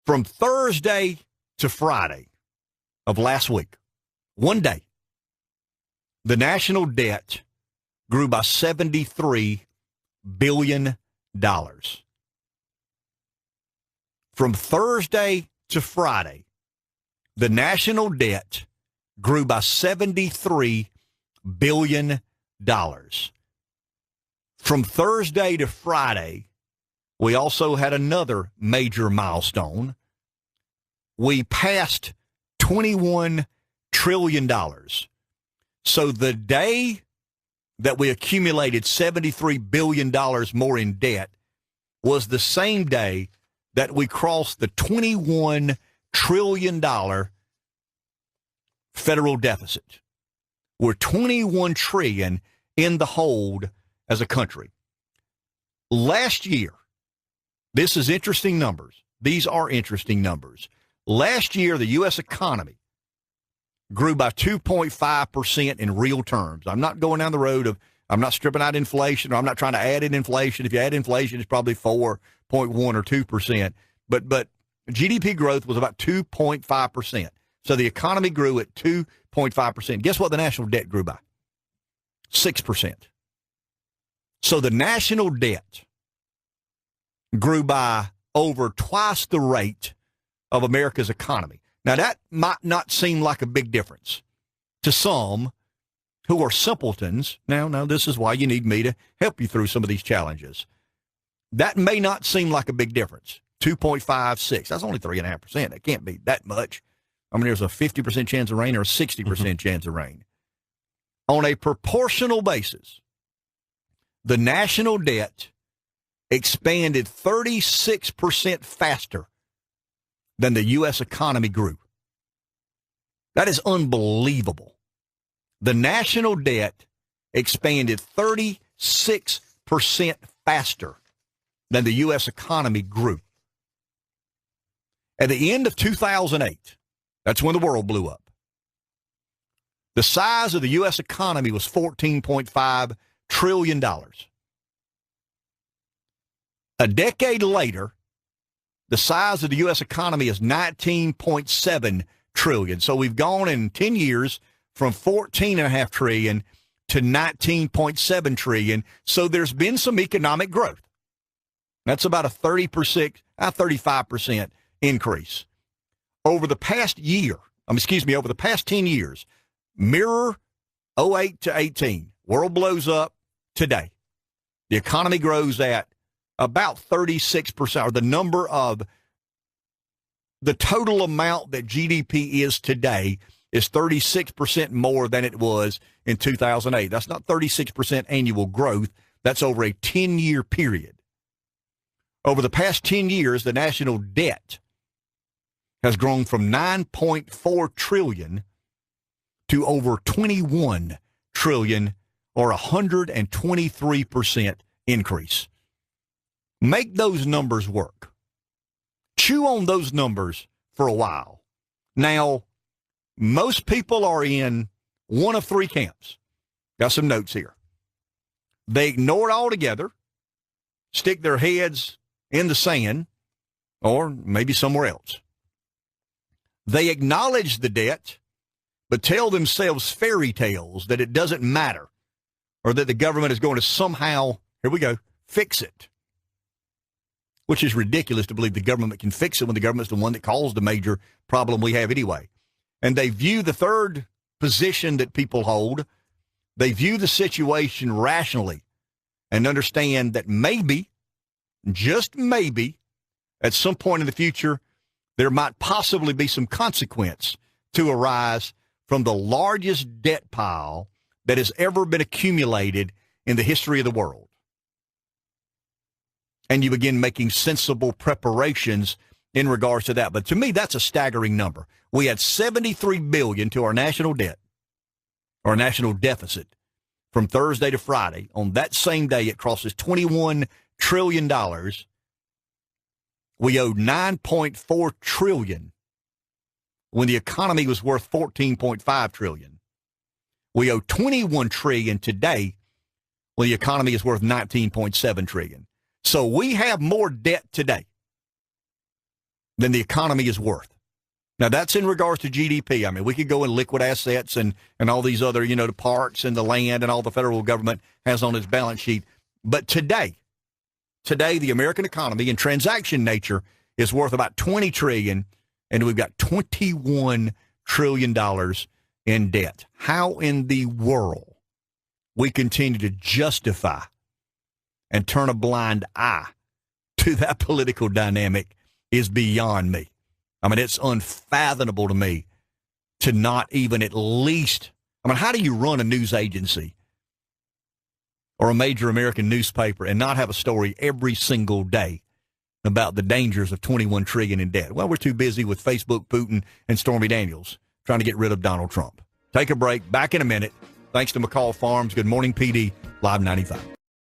From Thursday to Friday of last week, one day, the national debt grew by $73 billion. From Thursday to Friday, the national debt grew by $73 billion. From Thursday to Friday, we also had another major milestone. We passed $21 trillion. So the day that we accumulated $73 billion more in debt was the same day that we crossed the $21 trillion federal deficit. We're $21 trillion in the hold as a country. Last year, this is interesting numbers. These are interesting numbers. Last year, the U.S. economy grew by 2.5% in real terms. I'm not going down the road of, I'm not stripping out inflation, or I'm not trying to add in inflation. If you add inflation, it's probably 4.1 or 2%. But GDP growth was about 2.5%. So the economy grew at 2.5%. Guess what the national debt grew by? 6%. So the national debt grew by over twice the rate of America's economy. Now, that might not seem like a big difference to some who are simpletons. Now, this is why you need me to help you through some of these challenges. That may not seem like a big difference. 2.56. That's only 3.5%. It can't be that much. I mean, there's a 50% chance of rain or a 60% chance of rain. On a proportional basis, the national debt expanded 36% faster than the U.S. economy grew. That is unbelievable. The national debt expanded 36% faster than the U.S. economy grew. At the end of 2008, that's when the world blew up, the size of the U.S. economy was $14.5 trillion. A decade later, the size of the U.S. economy is $19.7 trillion. So we've gone in 10 years from $14.5 trillion to $19.7 trillion. So there's been some economic growth. That's about a 35% increase. Over the past 10 years, mirror 08 to 18, world blows up today. The economy grows at about 36%, or the total amount that GDP is today is 36% more than it was in 2008. That's not 36% annual growth. That's over a 10-year period. Over the past 10 years, the national debt has grown from $9.4 trillion to over $21 trillion, or 123% increase. Make those numbers work. Chew on those numbers for a while. Now, most people are in one of three camps. Got some notes here. They ignore it altogether, stick their heads in the sand, or maybe somewhere else. They acknowledge the debt, but tell themselves fairy tales that it doesn't matter, or that the government is going to somehow, here we go, fix it. Which is ridiculous to believe the government can fix it when the government's the one that caused the major problem we have anyway. And they view the third position that people hold, they view the situation rationally and understand that maybe, just maybe, at some point in the future, there might possibly be some consequence to arise from the largest debt pile that has ever been accumulated in the history of the world. And you begin making sensible preparations in regards to that. But to me, that's a staggering number. We had $73 billion to our national debt, or national deficit, from Thursday to Friday. On that same day, it crosses $21 trillion. We owed $9.4 trillion when the economy was worth $14.5 trillion. We owe $21 trillion today when the economy is worth $19.7 trillion. So we have more debt today than the economy is worth. Now, that's in regards to GDP. I mean, we could go in liquid assets and all these other, the parks and the land and all the federal government has on its balance sheet. But today, the American economy in transaction nature is worth about $20 trillion, and we've got $21 trillion in debt. How in the world we continue to justify and turn a blind eye to that political dynamic is beyond me. I mean, it's unfathomable to me to not even at least, how do you run a news agency or a major American newspaper and not have a story every single day about the dangers of $21 trillion in debt? Well, we're too busy with Facebook, Putin, and Stormy Daniels trying to get rid of Donald Trump. Take a break. Back in a minute. Thanks to McCall Farms. Good morning, PD, Live 95.